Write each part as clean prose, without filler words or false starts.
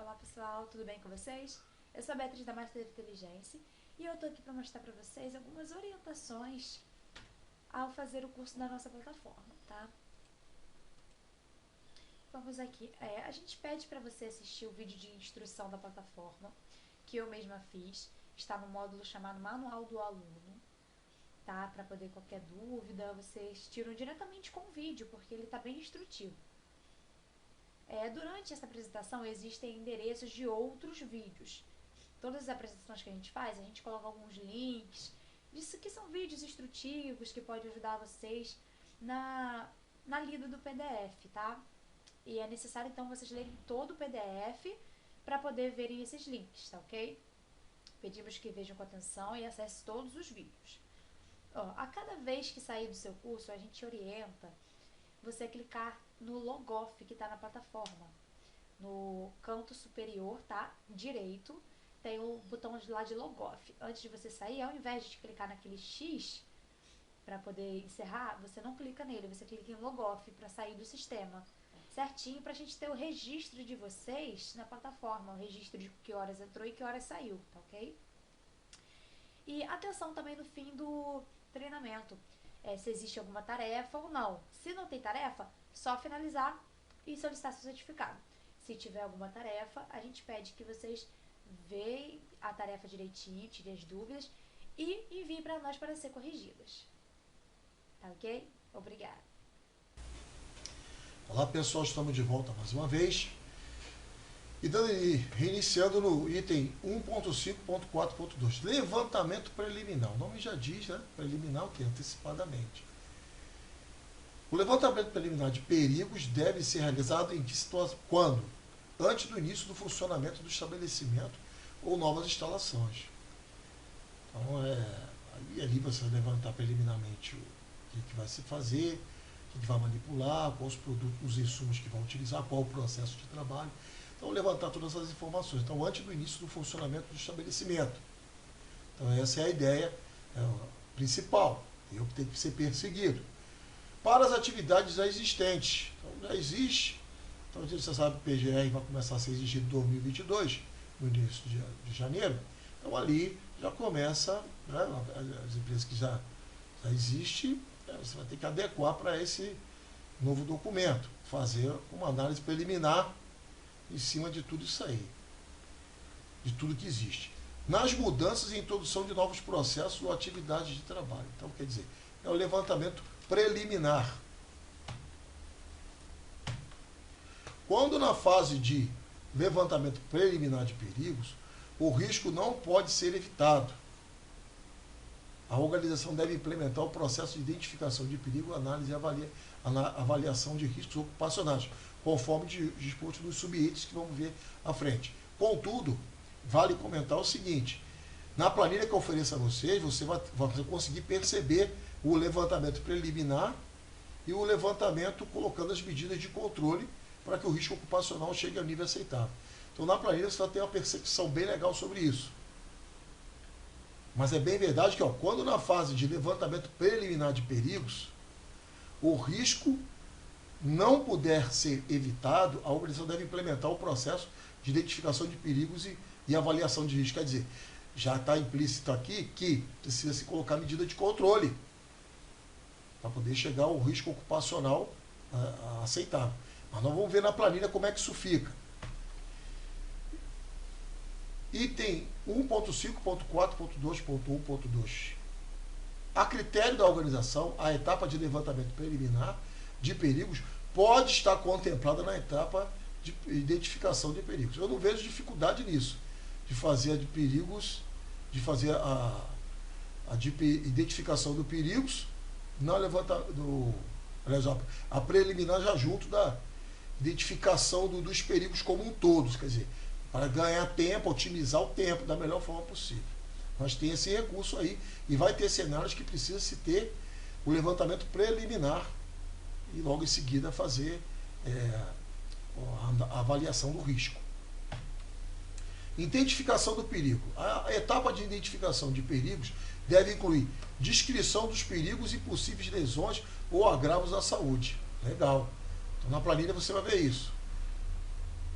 Olá pessoal, tudo bem com vocês? Eu sou a Beatriz da Master Inteligência e eu tô aqui para mostrar para vocês algumas orientações ao fazer o curso da nossa plataforma, tá? Vamos aqui, a gente pede para você assistir o vídeo de instrução da plataforma, que eu mesma fiz, está no módulo chamado Manual do Aluno, tá? Para poder qualquer dúvida, vocês tiram diretamente com o vídeo, porque ele está bem instrutivo. Durante essa apresentação existem endereços de outros vídeos. Todas as apresentações que a gente faz, a gente coloca alguns links, disso que são vídeos instrutivos que podem ajudar vocês na lida do PDF, tá? E é necessário então vocês lerem todo o PDF para poder verem esses links, tá ok? Pedimos que vejam com atenção e acessem todos os vídeos. A cada vez que sair do seu curso, a gente orienta você clicar no Logoff que está na plataforma. No canto superior, tá? Direito, tem o botão lá de Logoff. Antes de você sair, ao invés de clicar naquele X para poder encerrar, você não clica nele, você clica em Logoff para sair do sistema. Certinho, para a gente ter o registro de vocês na plataforma, o registro de que horas entrou e que horas saiu, tá ok? E atenção também no fim do treinamento. Se existe alguma tarefa ou não. Se não tem tarefa, só finalizar e solicitar seu certificado. Se tiver alguma tarefa, a gente pede que vocês vejam a tarefa direitinho, tirem as dúvidas e enviem para nós para ser corrigidas. Tá ok? Obrigada. Olá pessoal, estamos de volta mais uma vez. E reiniciando no item 1.5.4.2, levantamento preliminar. O nome já diz, né? Preliminar o que? Antecipadamente. O levantamento preliminar de perigos deve ser realizado em que situação? Quando? Antes do início do funcionamento do estabelecimento ou novas instalações. Então, ali você vai levantar preliminarmente o que vai se fazer, o que vai manipular, quais os produtos, os insumos que vão utilizar, qual o processo de trabalho. Então, levantar todas as informações. Então, antes do início do funcionamento do estabelecimento. Então, essa é a ideia principal. É o que tem que ser perseguido. Para as atividades já existentes. Então, já existe. Então, você sabe que o PGR vai começar a ser exigido em 2022, no início de janeiro. Então, ali já começa, né, as empresas que já existem, você vai ter que adequar para esse novo documento. Fazer uma análise preliminar em cima de tudo isso aí, de tudo que existe. Nas mudanças e introdução de novos processos ou atividades de trabalho. Então, quer dizer, é o levantamento preliminar. Quando na fase de levantamento preliminar de perigos, o risco não pode ser evitado. A organização deve implementar o processo de identificação de perigo, análise e avaliação de riscos ocupacionais, conforme disposto nos subitens que vamos ver à frente. Contudo, vale comentar o seguinte: na planilha que eu ofereço a vocês, você vai conseguir perceber o levantamento preliminar e o levantamento colocando as medidas de controle para que o risco ocupacional chegue ao nível aceitável. Então, na planilha você vai ter uma percepção bem legal sobre isso. Mas é bem verdade que, quando na fase de levantamento preliminar de perigos, o risco não puder ser evitado, a organização deve implementar o processo de identificação de perigos e avaliação de risco. Quer dizer, já está implícito aqui que precisa se colocar medida de controle para poder chegar ao risco ocupacional aceitável. Mas nós vamos ver na planilha como é que isso fica. Item 1.5.4.2.1.2. A critério da organização, a etapa de levantamento preliminar de perigos pode estar contemplada na etapa de identificação de perigos. Eu não vejo dificuldade nisso, de fazer de perigos, de fazer de identificação do perigos, não levantar a preliminar já junto da identificação dos perigos como um todo, quer dizer, para ganhar tempo, otimizar o tempo da melhor forma possível. Mas tem esse recurso aí e vai ter cenários que precisa se ter o levantamento preliminar e logo em seguida fazer a avaliação do risco. Identificação do perigo. A etapa de identificação de perigos deve incluir descrição dos perigos e possíveis lesões ou agravos à saúde. Legal. Então, na planilha você vai ver isso.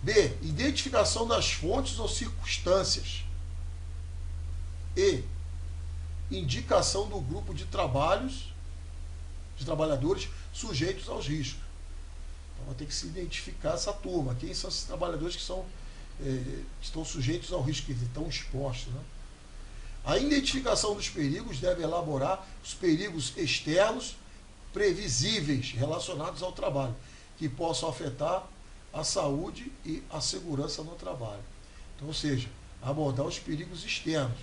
B. Identificação das fontes ou circunstâncias. E. Indicação do grupo de trabalhadores sujeitos aos riscos. Então vai ter que se identificar essa turma. Quem são esses trabalhadores que estão sujeitos ao risco, que estão expostos, né? A identificação dos perigos deve elaborar os perigos externos previsíveis relacionados ao trabalho, que possam afetar a saúde e a segurança no trabalho. Então, ou seja, abordar os perigos externos.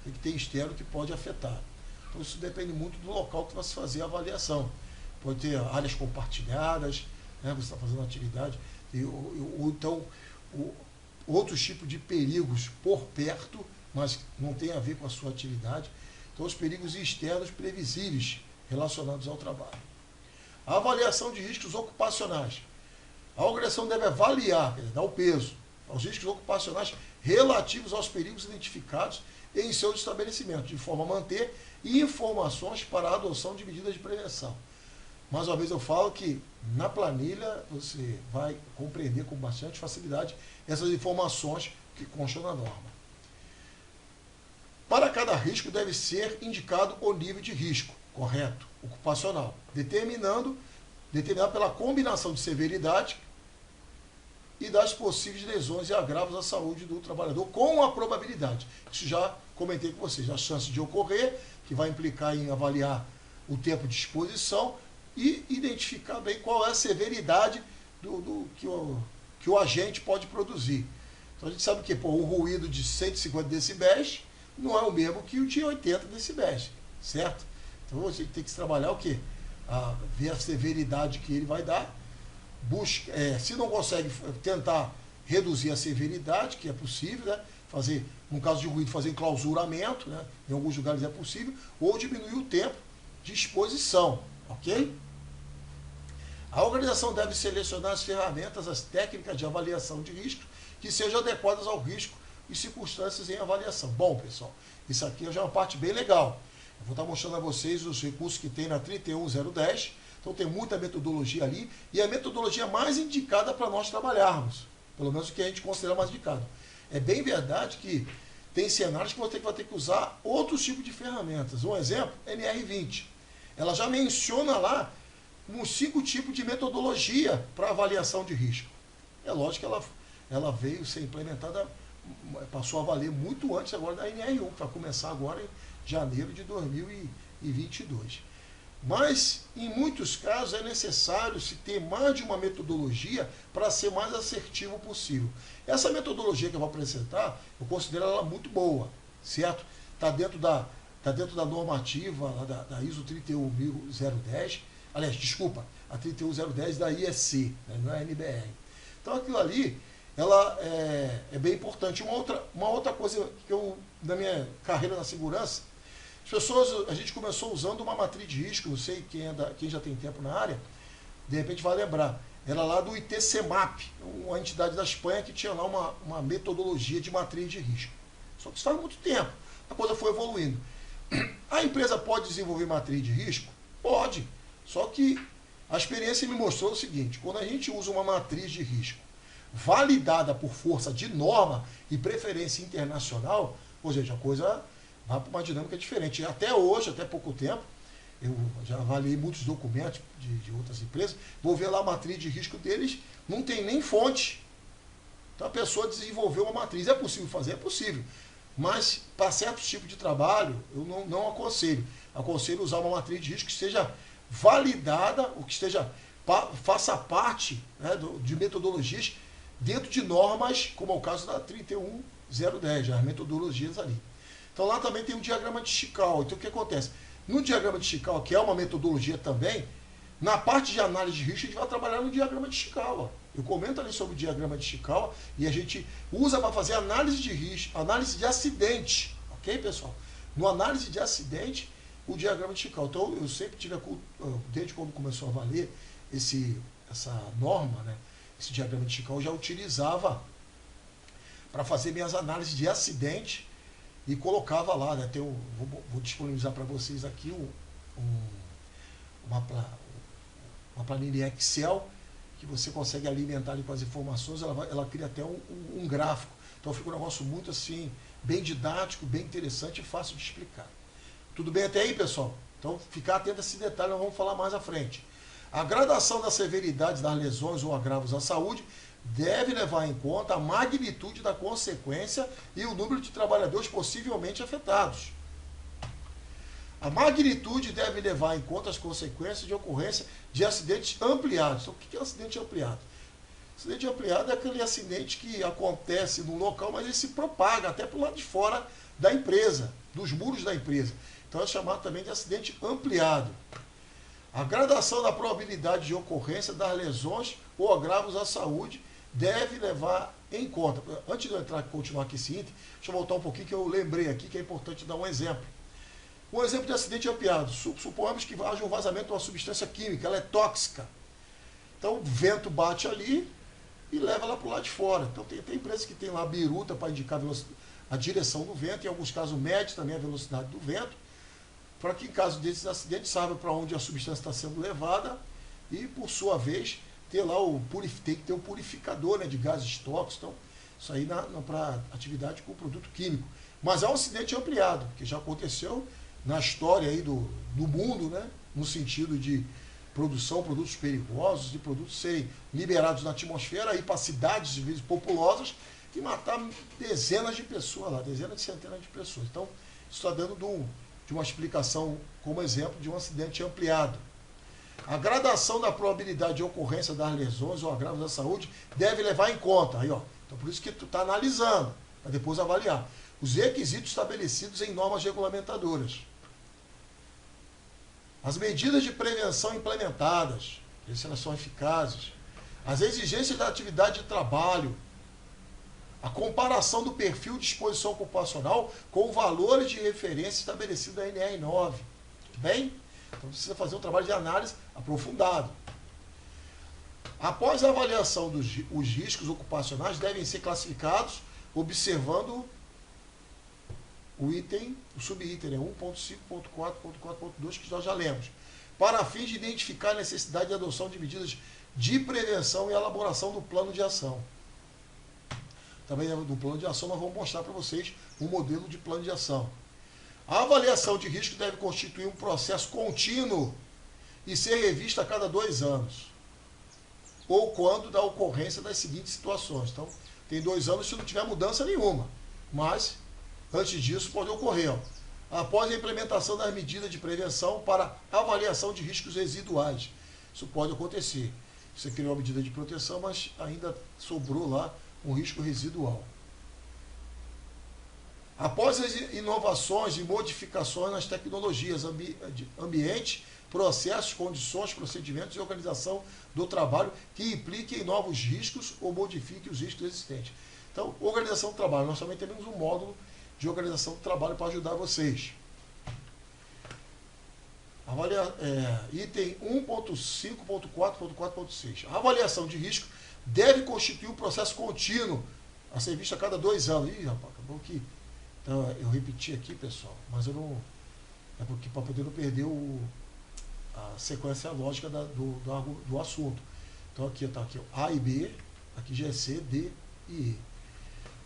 O que tem externo que pode afetar. Então, isso depende muito do local que vai se fazer a avaliação. Pode ter áreas compartilhadas, né, você está fazendo atividade, ou então outros tipos de perigos por perto, mas não tem a ver com a sua atividade. Então, os perigos externos previsíveis relacionados ao trabalho. A avaliação de riscos ocupacionais. A organização deve avaliar, dar o peso aos riscos ocupacionais relativos aos perigos identificados em seus estabelecimentos, de forma a manter informações para a adoção de medidas de prevenção. Mais uma vez eu falo que na planilha você vai compreender com bastante facilidade essas informações que constam na norma. Para cada risco deve ser indicado o nível de risco, correto, ocupacional, determinado pela combinação de severidade e das possíveis lesões e agravos à saúde do trabalhador com a probabilidade. Isso já comentei com vocês, a chance de ocorrer, que vai implicar em avaliar o tempo de exposição e identificar bem qual é a severidade que o agente pode produzir. Então a gente sabe que um ruído de 150 decibéis não é o mesmo que o de 80 decibéis, certo? Então você tem que trabalhar o quê? Ver a severidade que ele vai dar, se não consegue tentar reduzir a severidade, que é possível, né? Fazer, no caso de ruído, fazer enclausuramento, né? Em alguns lugares é possível, ou diminuir o tempo de exposição, ok? A organização deve selecionar as ferramentas, as técnicas de avaliação de risco que sejam adequadas ao risco e circunstâncias em avaliação. Bom, pessoal, isso aqui já é uma parte bem legal. Eu vou estar mostrando a vocês os recursos que tem na 31010. Então tem muita metodologia ali e a metodologia mais indicada para nós trabalharmos. Pelo menos o que a gente considera mais indicado. É bem verdade que tem cenários que você vai ter que usar outros tipos de ferramentas. Um exemplo, NR20. Ela já menciona lá uns 5 tipos de metodologia para avaliação de risco. É lógico que ela veio ser implementada, passou a valer muito antes agora da NR1, que vai começar agora em janeiro de 2022. Mas, em muitos casos, é necessário se ter mais de uma metodologia para ser mais assertivo possível. Essa metodologia que eu vou apresentar, eu considero ela muito boa, certo? Está dentro da normativa da ISO 31010, aliás, desculpa, a 31010 da IEC, né, não é a NBR. Então, aquilo ali, ela é bem importante. Uma outra coisa que eu, na minha carreira na segurança, a gente começou usando uma matriz de risco, não sei quem já tem tempo na área, de repente vai lembrar. Era lá do ITCMAP, uma entidade da Espanha que tinha lá uma metodologia de matriz de risco. Só que isso faz muito tempo, a coisa foi evoluindo. A empresa pode desenvolver matriz de risco? Pode. Só que a experiência me mostrou o seguinte, quando a gente usa uma matriz de risco validada por força de norma e preferência internacional, ou seja, a coisa vai para uma dinâmica diferente. Até hoje, até pouco tempo, eu já avaliei muitos documentos de outras empresas, vou ver lá a matriz de risco deles, não tem nem fonte. Então a pessoa desenvolveu uma matriz. É possível fazer? É possível. Mas para certos tipos de trabalho, eu não aconselho. Aconselho usar uma matriz de risco que seja validada, ou que faça parte, né, de metodologias dentro de normas, como é o caso da 31010, as metodologias ali. Então lá também tem um diagrama de Chicago. Então o que acontece? No diagrama de Chicago, que é uma metodologia também, na parte de análise de risco, a gente vai trabalhar no diagrama de Chicago. Eu comento ali sobre o diagrama de Chicago e a gente usa para fazer análise de risco, análise de acidente. Ok, pessoal? No análise de acidente, o diagrama de Chicago. Então eu sempre tive, desde quando começou a valer essa norma, né, esse diagrama de Chicago, eu já utilizava para fazer minhas análises de acidente. E colocava lá, né, vou disponibilizar para vocês aqui uma planilha Excel, que você consegue alimentar ali com as informações, ela cria até um gráfico. Então fica um negócio muito assim, bem didático, bem interessante e fácil de explicar. Tudo bem até aí, pessoal? Então ficar atento a esse detalhe, nós vamos falar mais à frente. A gradação da severidade das lesões ou agravos à saúde deve levar em conta a magnitude da consequência e o número de trabalhadores possivelmente afetados. A magnitude deve levar em conta as consequências de ocorrência de acidentes ampliados. Então, o que é um acidente ampliado? Acidente ampliado é aquele acidente que acontece no local, mas ele se propaga até para o lado de fora da empresa, dos muros da empresa. Então, é chamado também de acidente ampliado. A gradação da probabilidade de ocorrência das lesões ou agravos à saúde deve levar em conta. Antes de eu continuar aqui esse item, deixa eu voltar um pouquinho que eu lembrei aqui que é importante dar um exemplo. Um exemplo de acidente ampliado. Suponhamos que haja um vazamento de uma substância química, ela é tóxica. Então o vento bate ali e leva ela para o lado de fora. Então tem empresas que tem lá a biruta para indicar a direção do vento, em alguns casos mede também a velocidade do vento, para que em caso desses acidentes saiba para onde a substância está sendo levada e, por sua vez, ter lá tem que ter um purificador, né, de gases tóxicos. Então, isso aí para atividade com produto químico. Mas é um acidente ampliado, que já aconteceu na história aí do mundo, né, no sentido de produtos perigosos, de produtos serem liberados na atmosfera aí para cidades de vezes populosas e matar dezenas de pessoas lá, dezenas de centenas de pessoas. Então, isso está dando de uma explicação como exemplo de um acidente ampliado. A gradação da probabilidade de ocorrência das lesões ou agravos da saúde deve levar em conta. Aí, ó, então por isso que tu está analisando, para depois avaliar. Os requisitos estabelecidos em normas regulamentadoras. As medidas de prevenção implementadas, se elas são eficazes. As exigências da atividade de trabalho. A comparação do perfil de exposição ocupacional com valores de referência estabelecidos da NR9. Bem? Então precisa fazer um trabalho de análise aprofundado. Após a avaliação os riscos ocupacionais devem ser classificados observando o subitem, né, 1.5.4.4.2, que nós já lemos, para fins de identificar a necessidade de adoção de medidas de prevenção e elaboração do plano de ação. Também no plano de ação nós vamos mostrar para vocês um modelo de plano de ação. A avaliação de risco deve constituir um processo contínuo e ser revista a cada 2 anos. Ou quando da ocorrência das seguintes situações. Então, tem 2 anos se não tiver mudança nenhuma. Mas, antes disso, pode ocorrer. Ó, após a implementação das medidas de prevenção para avaliação de riscos residuais. Isso pode acontecer. Você criou uma medida de proteção, mas ainda sobrou lá um risco residual. Após as inovações e modificações nas tecnologias, ambiente, processos, condições, procedimentos e organização do trabalho que impliquem novos riscos ou modifiquem os riscos existentes. Então, organização do trabalho. Nós também temos um módulo de organização do trabalho para ajudar vocês. Item 1.5.4.4.6. A avaliação de risco deve constituir um processo contínuo a ser visto a cada 2 anos. Ih, rapaz, acabou que... Então, eu repeti aqui, pessoal, mas eu não... É porque para poder não perder a sequência lógica do assunto. Então, aqui está aqui, A e B, aqui já é C, D e E.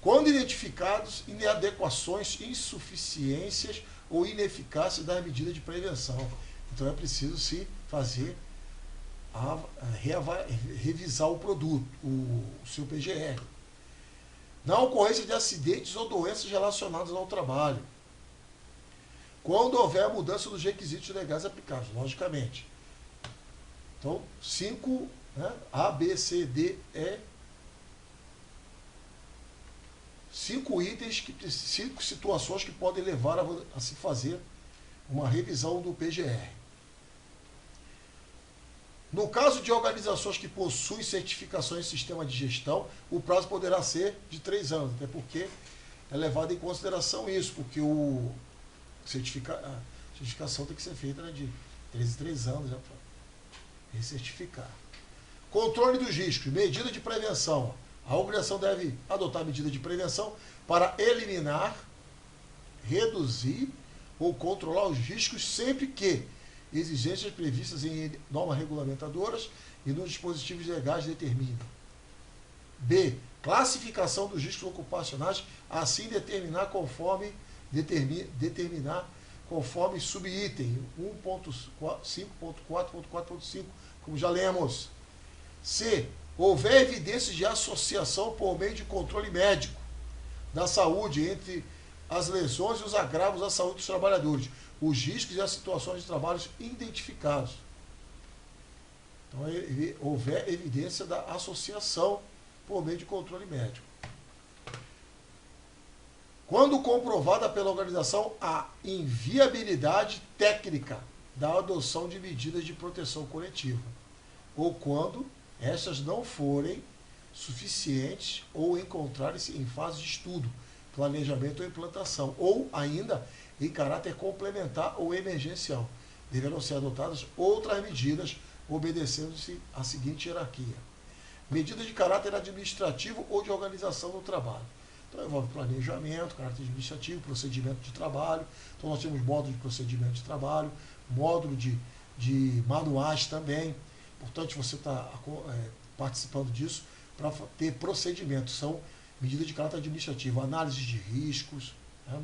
Quando identificados inadequações, insuficiências ou ineficácias das medidas de prevenção. Então, é preciso se fazer revisar o produto, o seu PGR. Na ocorrência de acidentes ou doenças relacionadas ao trabalho. Quando houver a mudança dos requisitos legais aplicados, logicamente. Então, 5, né, A, B, C, D, E. 5 itens, 5 situações que podem levar a se fazer uma revisão do PGR. No caso de organizações que possuem certificações em sistema de gestão, o prazo poderá ser de 3 anos, até porque é levado em consideração isso, porque a certificação tem que ser feita, né, de 3 em 3 anos, já para recertificar. Controle dos riscos, medida de prevenção. A organização deve adotar medida de prevenção para eliminar, reduzir ou controlar os riscos sempre que exigências previstas em normas regulamentadoras e nos dispositivos legais determina. B. Classificação dos riscos ocupacionais, assim determinar conforme subitem 1.5.4.4.5, como já lemos. C. Houver evidências de associação por meio de controle médico da saúde entre as lesões e os agravos à saúde dos trabalhadores, os riscos e as situações de trabalho identificados. Então, houver evidência da associação por meio de controle médico. Quando comprovada pela organização a inviabilidade técnica da adoção de medidas de proteção coletiva, ou quando estas não forem suficientes ou encontrarem-se em fase de estudo, planejamento ou implantação, ou ainda em caráter complementar ou emergencial. Deverão ser adotadas outras medidas, obedecendo-se à seguinte hierarquia. Medidas de caráter administrativo ou de organização do trabalho. Então, envolve planejamento, caráter administrativo, procedimento de trabalho. Então, nós temos módulo de procedimento de trabalho, módulo de manuais também. Importante você estar participando disso para ter procedimentos. São medidas de caráter administrativo, análise de riscos, né?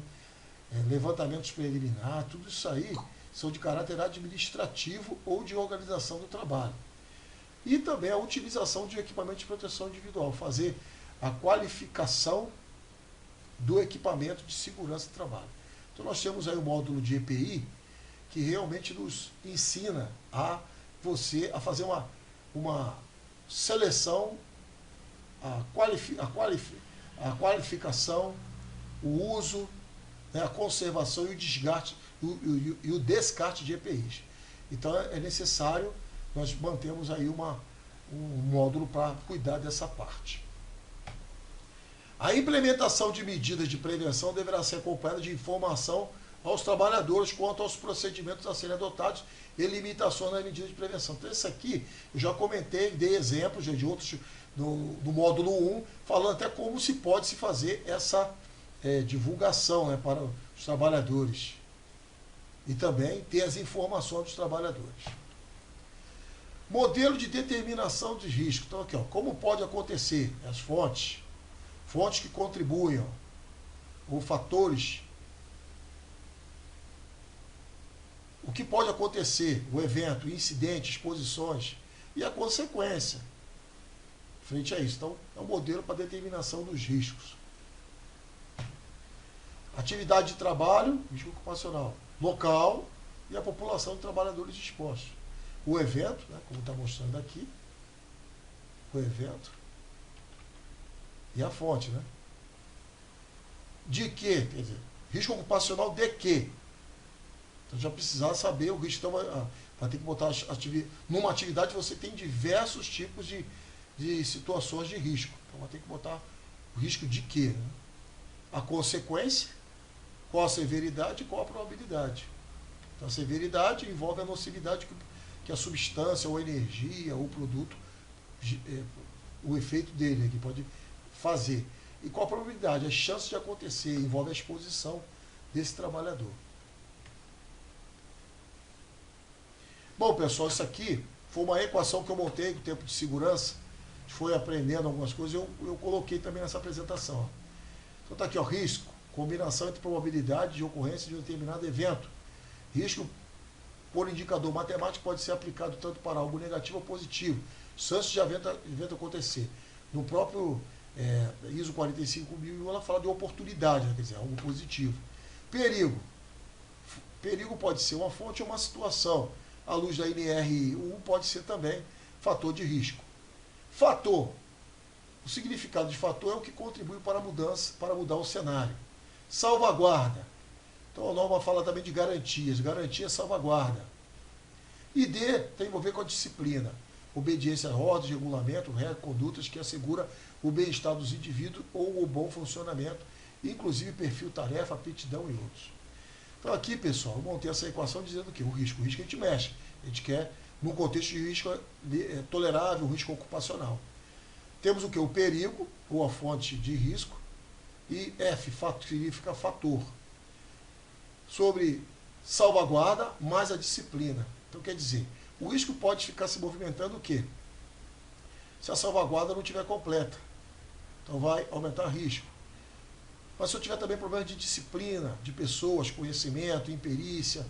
Levantamentos preliminares, tudo isso aí são de caráter administrativo ou de organização do trabalho. E também a utilização de equipamento de proteção individual, fazer a qualificação do equipamento de segurança do trabalho. Então nós temos aí o módulo de EPI, que realmente nos ensina a fazer uma seleção, a qualificação, o uso, né, a conservação e o descarte, e o descarte de EPIs. Então é necessário nós mantemos aí um módulo para cuidar dessa parte. A implementação de medidas de prevenção deverá ser acompanhada de informação aos trabalhadores quanto aos procedimentos a serem adotados e limitações nas medidas de prevenção. Então, isso aqui eu já comentei, dei exemplos de outros do módulo 1, falando até como se pode se fazer essa divulgação, né, para os trabalhadores. E também ter as informações dos trabalhadores. Modelo de determinação de risco. Então, aqui, ó, como pode acontecer? As fontes que contribuem, ou fatores. O que pode acontecer? O evento, incidente, exposições e a consequência frente a isso. Então, é um modelo para determinação dos riscos. Atividade de trabalho, risco ocupacional, local e a população de trabalhadores expostos. O evento, né, como está mostrando aqui, o evento e a fonte, né? De quê? Quer dizer, risco ocupacional de quê? Então já precisar saber o risco. Então vai ter que botar numa atividade você tem diversos tipos de situações de risco. Então vai ter que botar o risco de quê? Né? A consequência, qual a severidade e qual a probabilidade. Então a severidade envolve a nocividade que a substância, ou a energia, ou o produto, o efeito dele que pode fazer. E qual a probabilidade? As chances de acontecer, envolve a exposição desse trabalhador. Bom, pessoal, isso aqui foi uma equação que eu montei com o tempo de segurança, a gente foi aprendendo algumas coisas, eu coloquei também nessa apresentação. Ó. Então está aqui, ó, risco, combinação entre probabilidade de ocorrência de um determinado evento. Risco por indicador matemático pode ser aplicado tanto para algo negativo ou positivo, chances de evento acontecer. No próprio ISO 45001, ela fala de oportunidade, né? Quer dizer, algo positivo. Perigo. Perigo pode ser uma fonte ou uma situação. À luz da NR1 pode ser também fator de risco. Fator. O significado de fator é o que contribui para a mudança, para mudar o cenário. Salvaguarda. Então a norma fala também de garantias. Garantia é salvaguarda. E D tem a ver com a disciplina. Obediência a ordens, regulamento, regras, condutas que assegura o bem-estar dos indivíduos ou o bom funcionamento, inclusive perfil, tarefa, aptidão e outros. Então aqui, pessoal, eu montei essa equação dizendo que o risco a gente mexe. A gente quer, num contexto de risco tolerável, o risco ocupacional. Temos o que? O perigo, ou a fonte de risco, e F, significa fator. Sobre salvaguarda mais a disciplina. Então quer dizer, o risco pode ficar se movimentando o quê? se a salvaguarda não estiver completa. Então vai aumentar o risco. Mas se eu tiver também problemas de disciplina, de pessoas, conhecimento, imperícia,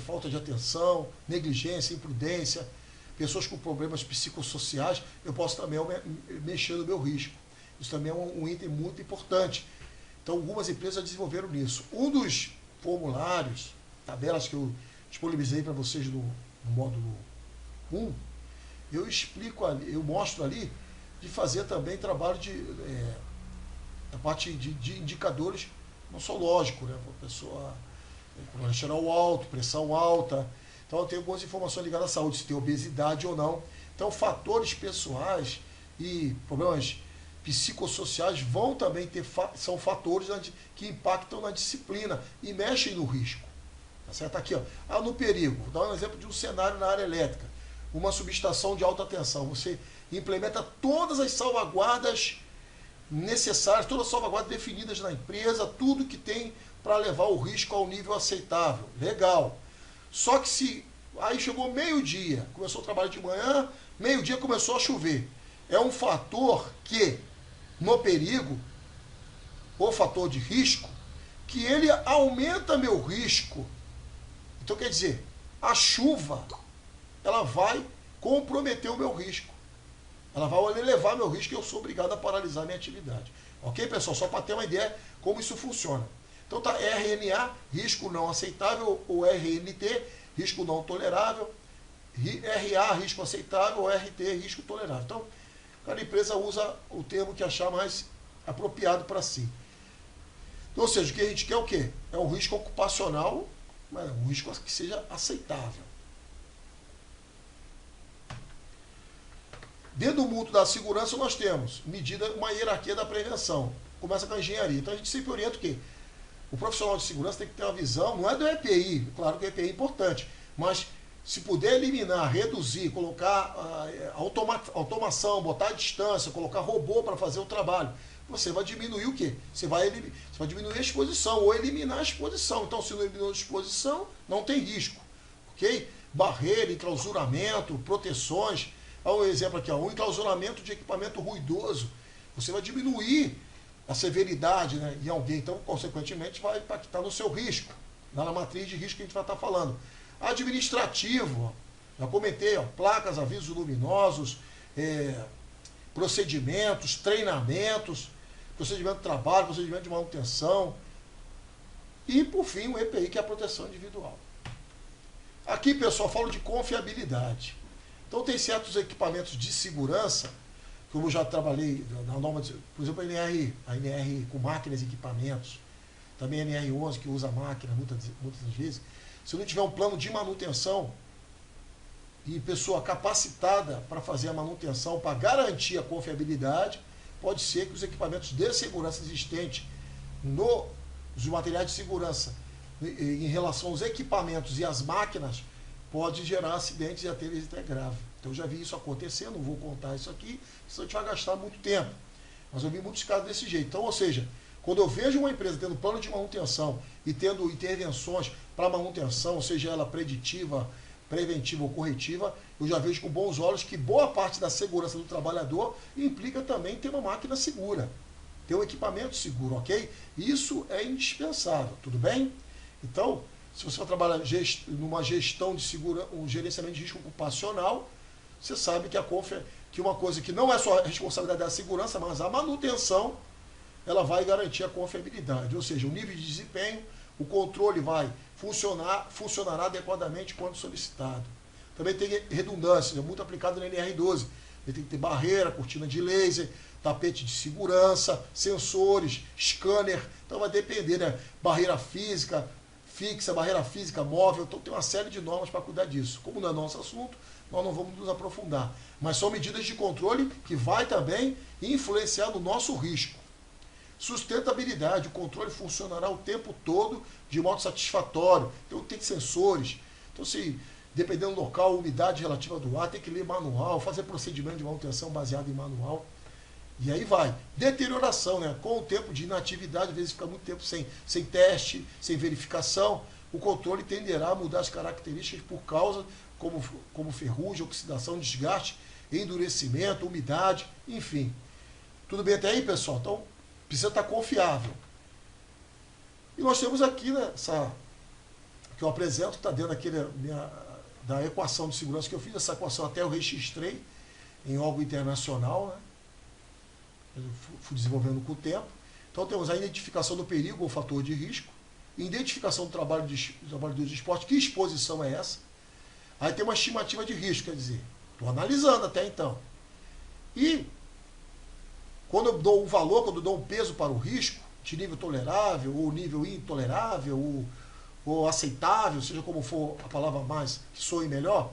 falta de atenção, negligência, imprudência, pessoas com problemas psicossociais, eu posso também mexer no meu risco. Isso também é um item muito importante. Então, algumas empresas desenvolveram nisso. Um dos formulários, tabelas que eu disponibilizei para vocês no módulo 1, eu explico ali, eu mostro ali de fazer também trabalho da parte de indicadores nossológicos, né? A pessoa colesterol alto, pressão alta. Então, eu tenho algumas informações ligadas à saúde, se tem obesidade ou não. Então, fatores pessoais e problemas psicossociais vão também são fatores que impactam na disciplina e mexem no risco. Tá certo? Aqui, ó, no perigo, vou dar um exemplo de um cenário na área elétrica. Uma subestação de alta tensão. Você implementa todas as salvaguardas necessárias, todas as salvaguardas definidas na empresa, tudo que tem para levar o risco ao nível aceitável. Legal. Só que aí chegou meio-dia, começou o trabalho de manhã, meio-dia começou a chover. É um fator que, no perigo, o fator de risco, que ele aumenta meu risco. Então, quer dizer, a chuva, ela vai comprometer o meu risco. Ela vai elevar meu risco e eu sou obrigado a paralisar minha atividade. Ok, pessoal? Só para ter uma ideia como isso funciona. Então tá RNA, risco não aceitável, ou RNT, risco não tolerável, RA, risco aceitável, ou RT, risco tolerável. Então, cada empresa usa o termo que achar mais apropriado para si. Então, ou seja, o que a gente quer é o quê? É um risco ocupacional, mas um risco que seja aceitável. Dentro do mundo da segurança, nós temos uma hierarquia da prevenção. Começa com a engenharia. Então, a gente sempre orienta o quê? O profissional de segurança tem que ter uma visão, não é do EPI, claro que o EPI é importante, mas se puder eliminar, reduzir, colocar automação, botar a distância, colocar robô para fazer o trabalho, você vai diminuir o quê? Você vai diminuir a exposição ou eliminar a exposição. Então, se não eliminou a exposição, não tem risco. Ok? Barreira, enclausuramento, proteções. Olha um exemplo aqui, um enclausuramento de equipamento ruidoso. Você vai diminuir a severidade, né, em alguém, então, consequentemente, vai impactar no seu risco, na matriz de risco que a gente vai estar falando. Administrativo, já comentei, placas, avisos luminosos, procedimentos, treinamentos, procedimento de trabalho, procedimento de manutenção e, por fim, o EPI, que é a proteção individual. Aqui, pessoal, falo de confiabilidade. Então, tem certos equipamentos de segurança, como eu já trabalhei na norma, por exemplo, a NR com máquinas e equipamentos, também a NR11 que usa máquina muitas vezes. Se não tiver um plano de manutenção e pessoa capacitada para fazer a manutenção, para garantir a confiabilidade, pode ser que os equipamentos de segurança existentes nos materiais de segurança em relação aos equipamentos e às máquinas, pode gerar acidentes e até grave. Então, eu já vi isso acontecendo, não vou contar isso aqui, senão a gente vai gastar muito tempo. Mas eu vi muitos casos desse jeito. Então, ou seja, quando eu vejo uma empresa tendo plano de manutenção e tendo intervenções para manutenção, seja ela preditiva, preventiva ou corretiva, eu já vejo com bons olhos que boa parte da segurança do trabalhador implica também ter uma máquina segura, ter um equipamento seguro, ok? Isso é indispensável, tudo bem? Então, se você vai trabalhar numa gestão de segurança, um gerenciamento de risco ocupacional, você sabe que uma coisa que não é só a responsabilidade da segurança, mas a manutenção, ela vai garantir a confiabilidade. Ou seja, o nível de desempenho, o controle funcionará adequadamente quando solicitado. Também tem redundância, é muito aplicado na NR12. Ele tem que ter barreira, cortina de laser, tapete de segurança, sensores, scanner. Então vai depender, né? Barreira física, fixa, barreira física, móvel. Então tem uma série de normas para cuidar disso. Como não é nosso assunto, nós não vamos nos aprofundar. Mas são medidas de controle que vai também influenciar no nosso risco. Sustentabilidade, o controle funcionará o tempo todo de modo satisfatório. Então tem sensores. Então, se dependendo do local, a umidade relativa do ar, tem que ler manual, fazer procedimento de manutenção baseado em manual. E aí vai. Deterioração, né? Com o tempo de inatividade, às vezes fica muito tempo sem teste, sem verificação, o controle tenderá a mudar as características por causa, como ferrugem, oxidação, desgaste, endurecimento, umidade, enfim. Tudo bem até aí, pessoal? Então, precisa estar confiável. E nós temos aqui, né, essa que eu apresento, que está dentro aqui da equação de segurança que eu fiz. Essa equação até eu registrei em algo internacional, né? Eu fui desenvolvendo com o tempo. Então temos a identificação do perigo ou fator de risco, identificação do trabalhadores de esporte, que exposição é essa? Aí tem uma estimativa de risco, quer dizer, estou analisando até então. E quando eu dou um valor, quando eu dou um peso para o risco, de nível tolerável, ou nível intolerável, ou aceitável, seja como for a palavra mais que soe melhor,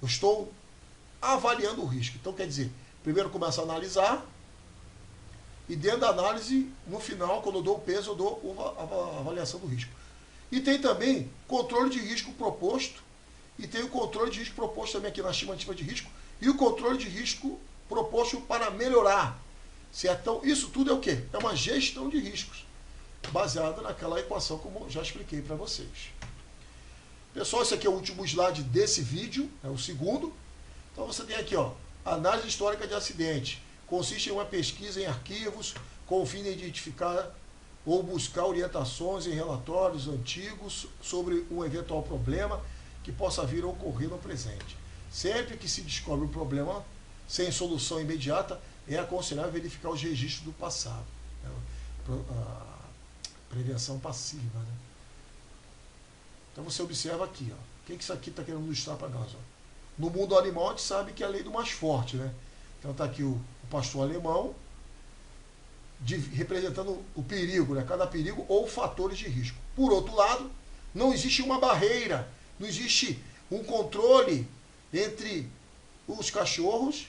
eu estou avaliando o risco. Então quer dizer, primeiro eu começo a analisar, e dentro da análise, no final, quando eu dou o peso, eu dou a avaliação do risco. E tem também controle de risco proposto, e tem o controle de risco proposto também aqui na estimativa de risco, e o controle de risco proposto para melhorar. Certo? Então, isso tudo é o quê? É uma gestão de riscos, baseada naquela equação, como já expliquei para vocês. Pessoal, esse aqui é o último slide desse vídeo, é o segundo. Então, você tem aqui, ó, análise histórica de acidente. Consiste em uma pesquisa em arquivos com o fim de identificar ou buscar orientações em relatórios antigos sobre um eventual problema que possa vir a ocorrer no presente. Sempre que se descobre um problema sem solução imediata, é aconselhável verificar os registros do passado. A prevenção passiva, né? Então você observa aqui, ó, o que isso aqui está querendo ilustrar para nós? Ó? No mundo animal, a gente sabe que é a lei do mais forte, né? Então está aqui o pastor alemão representando o perigo, né? Cada perigo ou fatores de risco. Por outro lado, não existe uma barreira, não existe um controle entre os cachorros,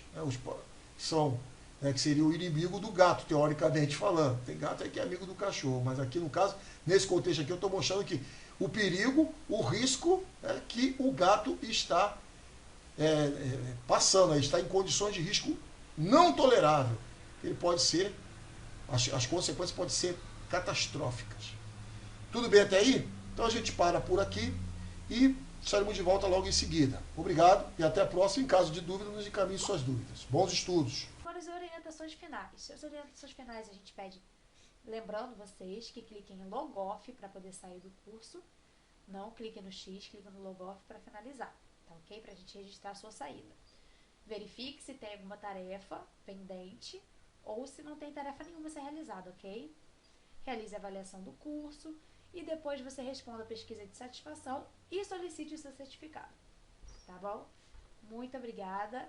né, que seria o inimigo do gato, teoricamente falando. Tem gato aí que é amigo do cachorro, mas aqui no caso, nesse contexto aqui, eu estou mostrando que o perigo, o risco é que o gato está passando, está em condições de risco não tolerável. Ele pode ser, as consequências podem ser catastróficas. Tudo bem até aí? Então a gente para por aqui e estaremos de volta logo em seguida. Obrigado e até a próxima. Em caso de dúvida, nos encaminhe suas dúvidas. Bons estudos! Agora as orientações finais. As orientações finais a gente pede, lembrando vocês que cliquem em Logoff para poder sair do curso. Não cliquem no X, cliquem no Logoff para finalizar. Tá ok? Para a gente registrar a sua saída. Verifique se tem alguma tarefa pendente ou se não tem tarefa nenhuma a ser realizada, ok? Realize a avaliação do curso e depois você responda a pesquisa de satisfação e solicite o seu certificado. Tá bom? Muito obrigada